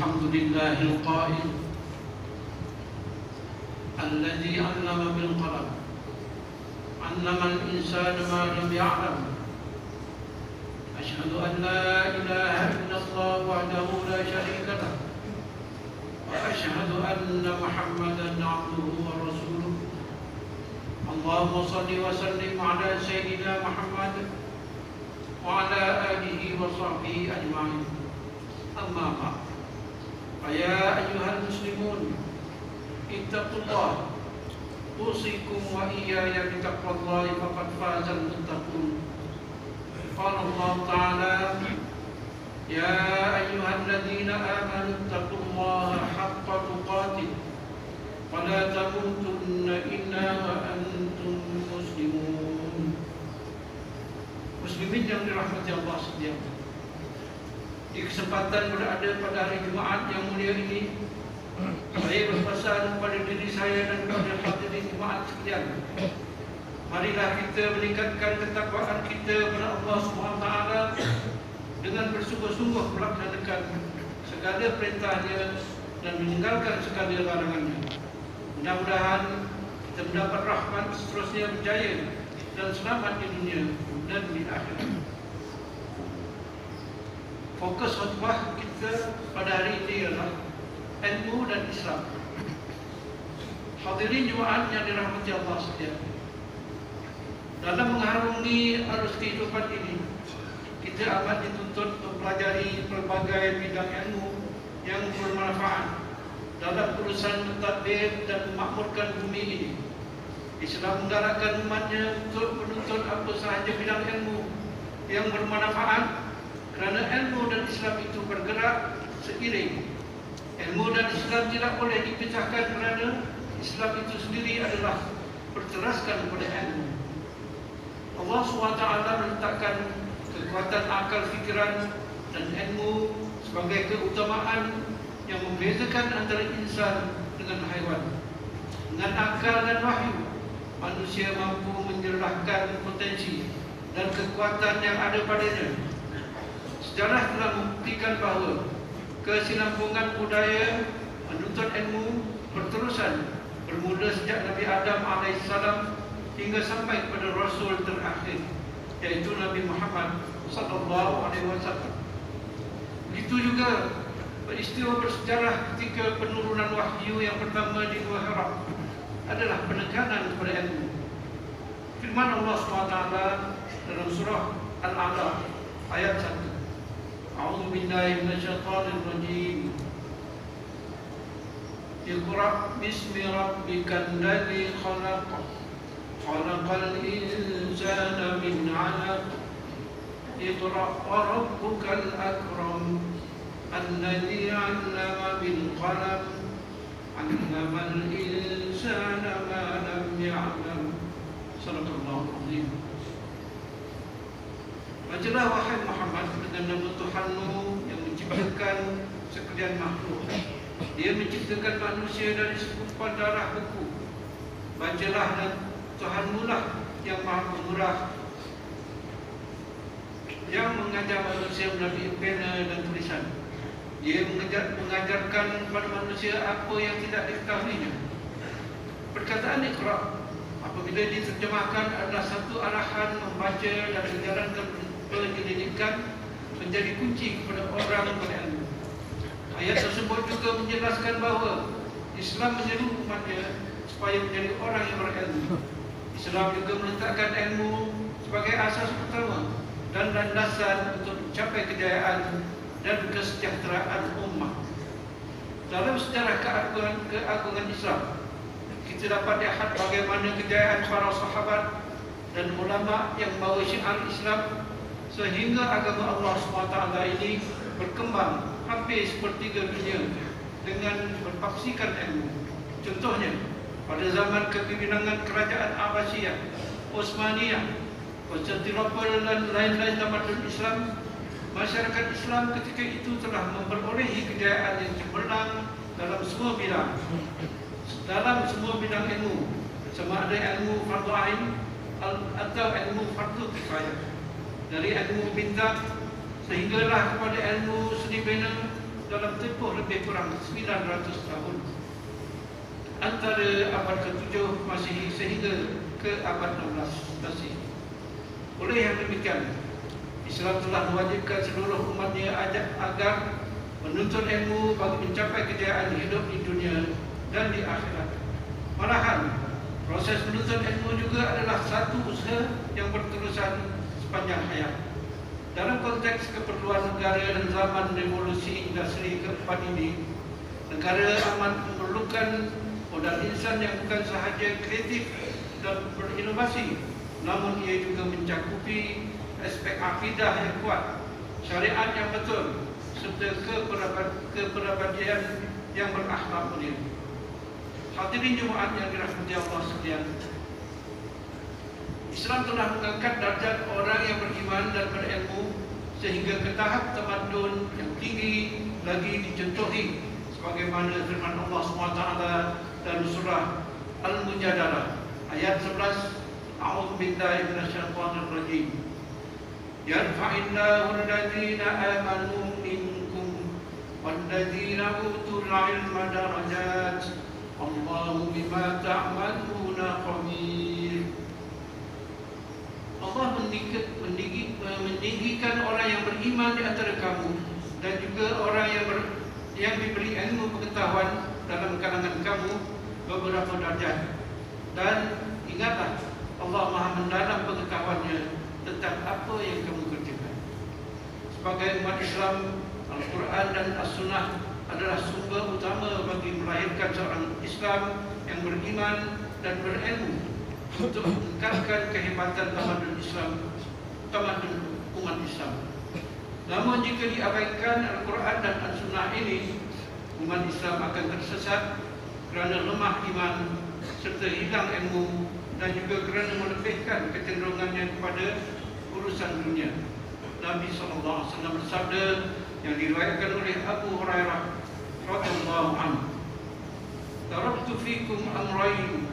الحمد لله القائل الذي علم بالقلم علم الإنسان ما لم يعلم. أشهد أن لا إله إلا الله وحده لا شريك له وأشهد أن محمدا عبده ورسوله. اللهم صل وسلم على سيدنا محمد وعلى آله وصحبه أجمعين. أما بعد، فيا أيها المسلمون اتقوا الله، أوصيكم وإياي بتقوى الله فقد فاز المتقون. قال الله تعالى: يا أيها الذين آمنوا اتقوا الله حق تقاته ولا تموتن إلا وأنتم مسلمون. Muslimin yang dirahmati Allah sekalian, di kesempatan berada pada hari Jumaat yang mulia ini, saya berpesan kepada diri saya dan kepada hadirin Jumaat sekalian, marilah kita meningkatkan ketakwaan kita kepada Allah SWT dengan bersungguh-sungguh melaksanakan segala perintahnya dan meninggalkan segala larangannya. Mudah-mudahan kita mendapat rahmat, seterusnya berjaya dan selamat di dunia dan di akhirat. Fokus khutbah kita pada hari ini adalah ilmu dan Islam. Hadirin Jumaat yang dirahmati Allah sekalian, dalam mengharungi arus kehidupan ini, kita amat dituntut mempelajari pelbagai bidang ilmu yang bermanfaat dalam urusan mentadbir dan memakmurkan bumi ini. Islam menggalakkan umatnya untuk menuntut apa sahaja bidang ilmu yang bermanfaat, kerana ilmu dan Islam itu bergerak seiring. Ilmu dan Islam tidak boleh dipecahkan kerana Islam itu sendiri adalah berteraskan kepada ilmu. Allah SWT meletakkan kekuatan akal fikiran dan ilmu sebagai keutamaan yang membezakan antara insan dengan haiwan. Dengan akal dan wahyu, manusia mampu menjerahkan potensi dan kekuatan yang ada padanya. Sejarah telah membuktikan bahawa kesinambungan budaya menuntut ilmu berterusan bermula sejak Nabi Adam AS hingga sampai kepada Rasul terakhir, yaitu Nabi Muhammad SAW. Begitu juga peristiwa bersejarah ketika penurunan wahyu yang pertama di Gua Hira adalah penekanan kepada ilmu. Firman Allah SWT dalam surah Al-A'la ayat 1. A'udzu billahi minasyaitonir rajim. Iqra bismi rabbikal ladzi khalaq. Khalaqal insana min 'alaq. Iqra wa rabbukal akram. Alladzi 'allama bil qalam. 'Allamal insana ma lam ya'lam. Sadaqallahu azim. Bacalah wahai Muhammad dengan nama Tuhanmu yang menciptakan sekalian makhluk. Dia menciptakan manusia dari segumpal darah beku. Bacalah, dan Tuhanmu lah yang maha pemurah, yang mengajar manusia melalui pena dan tulisan. Dia mengajarkan kepada manusia apa yang tidak diketahuinya. Perkataan Iqra apabila diterjemahkan adalah satu arahan membaca dan menjalankan penyelidikan, menjadi kunci kepada orang berilmu. Ayat tersebut juga menjelaskan bahawa Islam menyeru umatnya supaya menjadi orang yang berilmu. Islam juga meletakkan ilmu sebagai asas utama dan landasan untuk mencapai kejayaan dan kesejahteraan umat. Dalam sejarah keagungan Islam, kita dapat lihat bagaimana kejayaan para sahabat dan ulama yang membawa syiar Islam sehingga agama Allah SWT ini berkembang hampir sepertiga dunia dengan berpaksikan ilmu. Contohnya, pada zaman kepimpinan kerajaan Abbasiyah, Utsmaniyah, Konstantinopel dan lain-lain tamadun Islam, masyarakat Islam ketika itu telah memperolehi kejayaan yang cemerlang dalam semua bidang. Dalam semua bidang ilmu, sama ada ilmu fardu ain atau ilmu fardu kifayah. Dari ilmu bintang sehinggalah kepada ilmu seni bina, dalam tempoh lebih kurang 900 tahun antara abad ke-7 Masihi sehingga ke abad 16 Masihi. Oleh yang demikian, Islam telah mewajibkan seluruh umatnya agar menuntut ilmu bagi mencapai kejayaan hidup di dunia dan di akhirat. Malahan, proses menuntut ilmu juga adalah satu usaha yang berterusan sepanjang hayat. Dalam konteks keperluan negara dan zaman revolusi industri keempat ini, negara amat memerlukan modal insan yang bukan sahaja kreatif dan berinovasi, namun ia juga mencakupi aspek akidah yang kuat, syariat yang betul, serta kepribadian yang berakhlak mulia. Hadirin Jumaat yang dirahmati Allah sekalian, Islam telah mengangkat darjat orang yang beriman dan berilmu sehingga ke tahap tamadun yang tinggi lagi dicontohi sebagaimana firman Allah SWT dalam surah Al-Mujadalah ayat 11, A'udzu billahi minasyaitonir rajim. Yarfa'illahu alladhina amanu minkum walladzina utul ilma darajat. Allahu bima ta'maluna khabir. Allah meninggikan orang yang beriman di antara kamu dan juga orang yang diberi ilmu pengetahuan dalam kalangan kamu beberapa darjat. Dan ingatlah, Allah Maha mendalam pengetahuannya tentang apa yang kamu kerjakan. Sebagai umat Islam, Al-Quran dan As-Sunnah adalah sumber utama bagi melahirkan seorang Islam yang beriman dan berilmu untuk meningkatkan kehebatan tamadun umat Islam. Namun jika diabaikan Al-Quran dan As-Sunnah ini, umat Islam akan tersesat kerana lemah iman serta hilang ilmu dan juga kerana melebihkan kecenderungannya kepada urusan dunia. Nabi SAW bersabda yang diriwayatkan oleh Abu Hurairah radhiyallahu anhu, "Taraktu fikum amrayn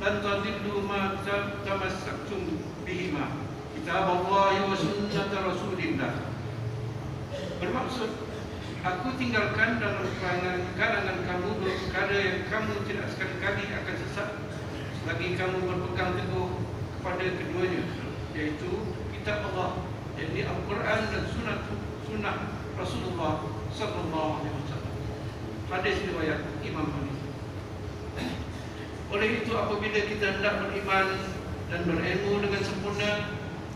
lan tadillu ma tamassaktum bihima, kitab Allah wa sunnat Rasulillah." Bermaksud, aku tinggalkan dalam kalangan kamu dua perkara yang kamu tidak sekali-kali akan sesat selagi kamu berpegang teguh kepada keduanya, yaitu kitab Allah, yakni Al-Quran dan sunnah Rasulullah sallallahu alaihi wasallam. Hadis riwayat Imam Bukhari. Oleh itu, apabila kita hendak beriman dan berilmu dengan sempurna,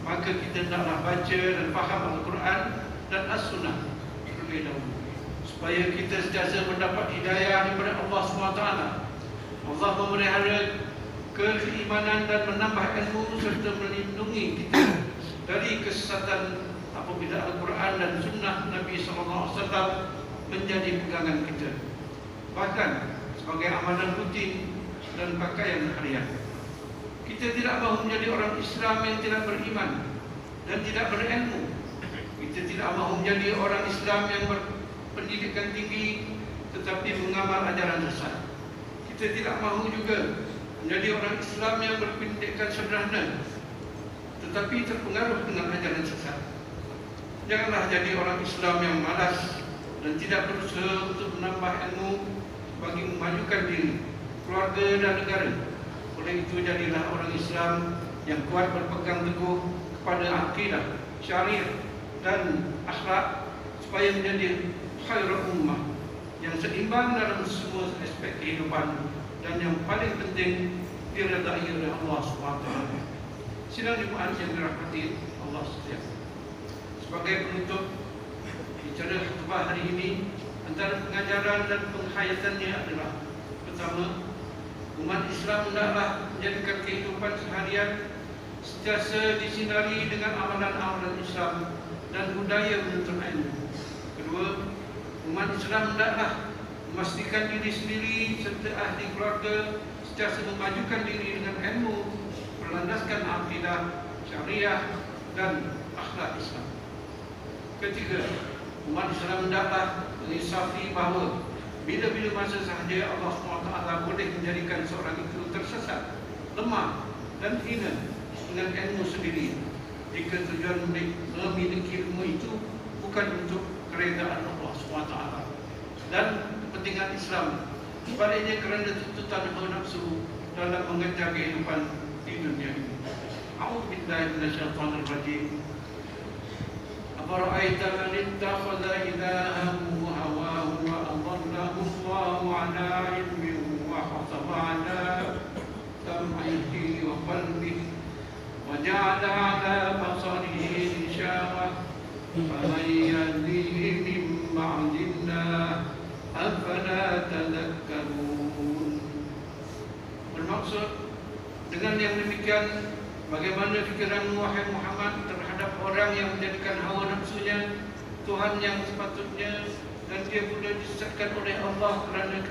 maka kita hendaklah baca dan faham Al-Quran dan As-Sunnah terlebih dahulu, supaya kita sentiasa mendapat hidayah daripada Allah SWT. Allah memelihara keimanan dan menambah ilmu serta melindungi kita dari kesesatan apabila Al-Quran dan Sunnah Nabi SAW menjadi pegangan kita, bahkan sebagai amalan rutin dan pakaian harian. Kita tidak mahu menjadi orang Islam yang tidak beriman dan tidak berilmu. Kita tidak mahu menjadi orang Islam yang berpendidikan tinggi tetapi mengamal ajaran sesat. Kita tidak mahu juga menjadi orang Islam yang berpendidikan sederhana tetapi terpengaruh dengan ajaran sesat. Janganlah jadi orang Islam yang malas dan tidak berusaha untuk menambah ilmu bagi memajukan diri, keluarga dan negara. Oleh itu, jadilah orang Islam yang kuat berpegang teguh kepada akidah, syariat dan akhlak supaya menjadi khairul ummah yang seimbang dalam semua aspek kehidupan dan yang paling penting diridai oleh Allah SWT. Sidang Jumaat yang dirahmati Allah sekalian, sebagai penutup bicara khutbah hari ini, antara pengajaran dan penghayatannya adalah: pertama, umat Islam hendaklah menjadikan kehidupan seharian sentiasa disinari dengan amalan-amalan Islam dan budaya menuntut ilmu. Kedua, umat Islam hendaklah memastikan diri sendiri serta ahli keluarga sentiasa memajukan diri dengan ilmu berlandaskan akidah, syariah dan akhlak Islam. Ketiga, umat Islam hendaklah mengisafi bahawa bila-bila masa sahaja Allah SWT boleh menjadikan seorang itu tersesat, lemah dan hina dengan ilmu sendiri, jika tujuan memiliki ilmu itu bukan untuk keredaan Allah SWT, dan kepentingan Islam. Sebaliknya kerana tuntutan hawa nafsu dalam mengejar kehidupan di dunia ini. A'udzubillahi minasyaitonir rajim. Afara'aita man ittakhadha ilahahu hawahu wa adallahu Allahu 'ala 'ilmin wa khatama 'ala sam'ihi wa qalbihi wa ja'ala 'ala basarihi ghishawah faman yahdihi min ba'dillah afala tadhakkarun. Bermaksud dengan yang demikian, bagaimana fikiran wahai Muhammad terhadap orang yang menjadikan hawa nafsunya Tuhan yang sepatutnya, dan dia pula disesatkan oleh Allah kerana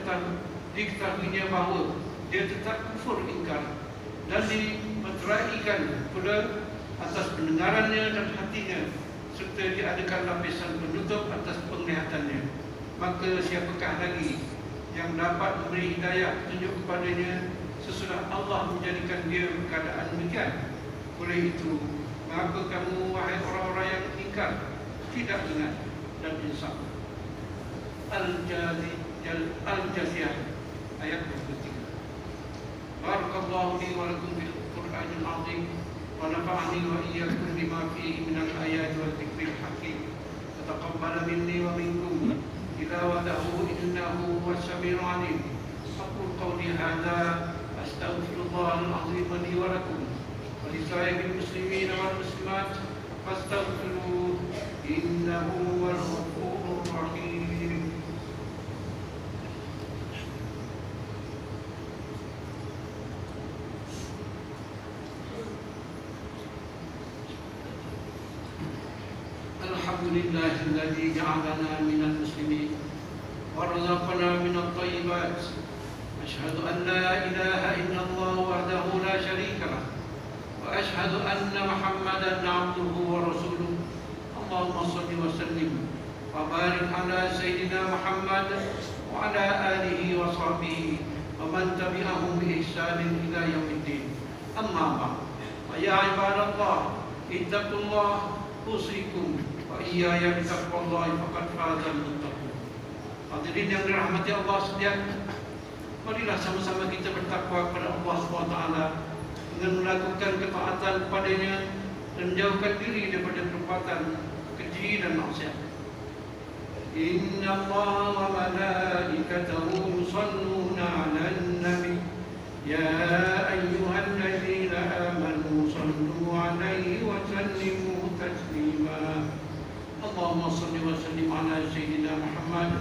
diketahuinya bahawa dia tetap kufur ingkar, dan dimeteraikan pula atas pendengarannya dan hatinya, serta diadakan lapisan penutup atas penglihatannya. Maka siapakah lagi yang dapat memberi hidayah tunjuk kepadanya sesudah Allah menjadikan dia keadaan demikian? Oleh itu, mengapa kamu wahai orang-orang yang ingkar tidak ingat dan insaf? Al-Jasiyah ayat 23. Barakallahu li wa lakum bil Qur'anil azim wa nafa'ani wa iyyakum bima fihi minal ayati wal dzikril hakim. Taqabbal minni wa minkum tilawatahu innahu huwas samiul alim. Aqul qawli hadza astaghfirullahal azim li wa lakum wa lisa'iril muslimina wal muslimat fastaghfiruhu innahu huwal ghafurur rahim. Alhamdulillahilladzi ja'alana minal muslimin wa razaqana minat thayyibat. Asyhadu an la ilaha illallah wahdahu la syarika lah wa asyhadu anna Muhammadan 'abduhu wa rasuluh. Allahumma shalli wa sallim wa barik ala sayyidina Muhammad wa ala alihi wa sahbihi wa man tabi'ahum bi ihsanin ila yaumiddin. Amma ba'd. Wa ya ibadallah, ittaqullah usikum wa iyaya bitaqwallahi faqad fazal muttaqun. Hadirin yang dirahmati Allah sekalian, marilah sama-sama kita bertakwa kepada Allah SWT dengan melakukan ketaatan kepadanya dan menjauhkan diri daripada perbuatan keji dan maksiat. Inna Allah wa malaikatahu yusalluna 'alan nabi ya ayyuhalladzina amanu sallu 'alaihi wa sallimu taslima. Allahumma salli wa sallim ala sayyidina Muhammad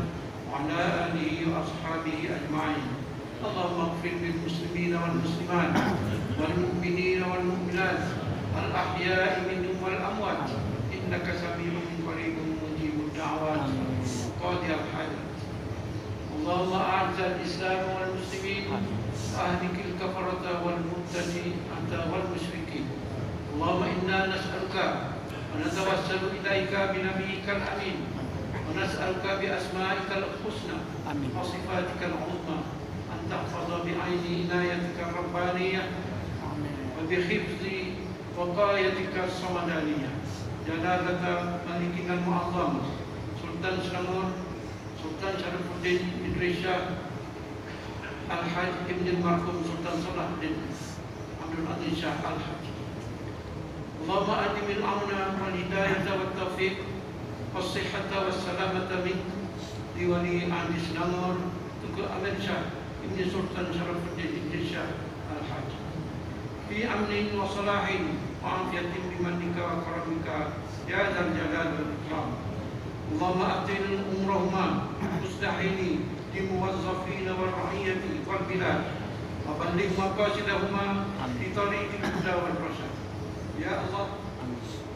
wa ala alihi wa ashabihi ajma'in. Allahumma ighfir lil muslimina wal muslimat wal mu'minina wal mu'minat al ahya'i minhum wal amwat innaka sami'un qaribun mujibud da'wat qadiyal hajat. Allahumma a'izz al-islam wal muslimin wa ahlikil kafarata wal mubtadi'ata wal musyrikin. Allahumma inna nas'aluka wa natawassalu ilaika bi nabiyyikal amin wa nas'aluka bi asma'ikal husna wa sifatikal 'uzma an tahfaza bi 'aini inayatika rabbaniyah wa bi hifzi waqayatika samadaniyah. Jalalata Malikinal Mu'azzam Sultan Selangor Sultan Syarifuddin Idrisha Al-Hajj Ibn Al-Marhum Sultan Salahuddin Abdul Aziz Shah Al-Hajj. Allahumma adimil amna wal hidayata wat taufiq was sihhata was salamata min diwali ahli Selangor Tuku Ahmad Shah Ibn Sultan Syarifuddin Idrisha Al-Hajj fi amnin wa salahin wa afiyatin bimanika wa karamika ya dzal jalal wal ikram. Allahumma atina umrahuma mustahini limuwazzafina wal ra'iyati wal bilad wa balligh maqasidahuma fi tariqil huda wal rasyad. Ya Allah,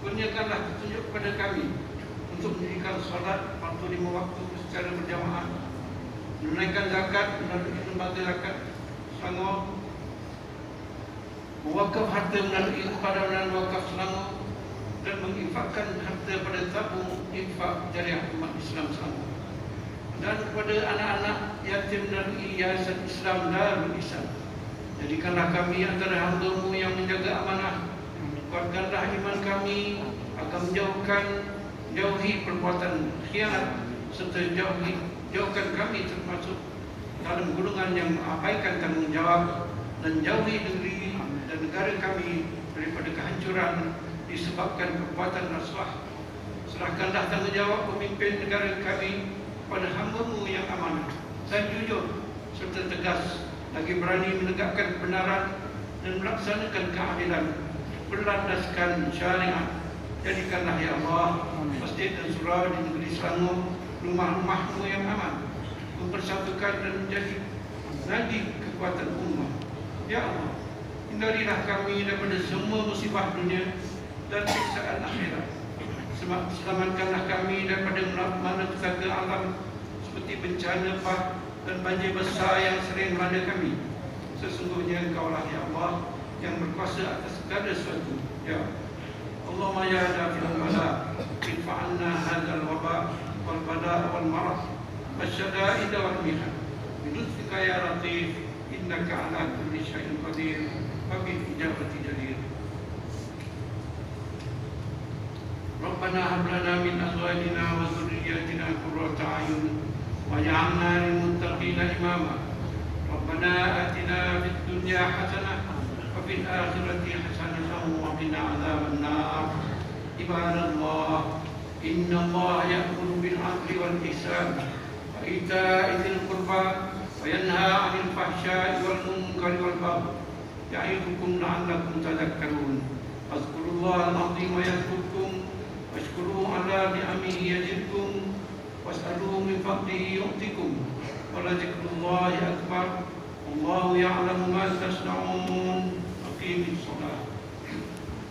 kurniakanlah petunjuk kepada kami untuk mendirikan salat waktu 5 waktu secara berjamaah, menunaikan zakat melalui lembaga zakat Selangor, mewakaf harta melalui Badan Wakaf Selangor, dan menginfakkan harta pada tabung infak jariah umat Islam Selangor, dan kepada anak-anak yatim melalui Yayasan Islam Darul Ihsan. Jadikanlah kami antara hamba-Mu yang menjaga amanah. Kuatkanlah iman kami akan jauhi perbuatan khianat serta jauhi Jauhkan kami termasuk dalam golongan yang mengabaikan tanggungjawab dan jauhi negeri dan negara kami daripada kehancuran disebabkan perbuatan rasuah. Serahkanlah tanggungjawab pemimpin negara kami kepada hamba-Mu yang amanah dan jujur serta tegas, lagi berani menegakkan kebenaran dan melaksanakan keadilan, berlandaskan syariat. Jadikanlah ya Allah masjid dan surau di negeri Selangor rumah-rumah-Mu yang aman, mempersatukan dan menjadi nadi kekuatan ummah. Ya Allah, hindarilah kami daripada semua musibah dunia dan siksaan akhirat. Selamatkanlah kami daripada malapetaka alam seperti bencana bah dan banjir besar yang sering melanda kami. Sesungguhnya Engkau-lah ya Allah yang berkuasa atas segala sesuatu. Ya Allahumma ya dafi'al bala idfa'anna hadzal waba wal bala wal marad wasyada'id wal mihad bidutfika ya latif innaka ala kulli syai'in qadir wa bil ijabati jadir. Rabbana hab lana min azwajina wa dhurriyyatina qurrata a'yun waj'alna lil muttaqina imama. Rabbana atina fid dunya hasanah wa fil akhirati hasanah wa qina adzaban nar. Ibadallah, inna Allah ya'muru bil 'adli wal ihsan wa ita'i dzil qurba wa yanha 'anil fahsya'i wal munkari wal baghi ya'idukum la'allakum tadhakkarun. Fadhkurullahal 'azim wa yadhkurkum washkuruhu 'ala ni'amihi yazidkum was'aluhu min fadlihi yu'tikum wa la dzikrullahi akbar. Wallahu ya'lamu ma tasna'un. Aqimis shalah.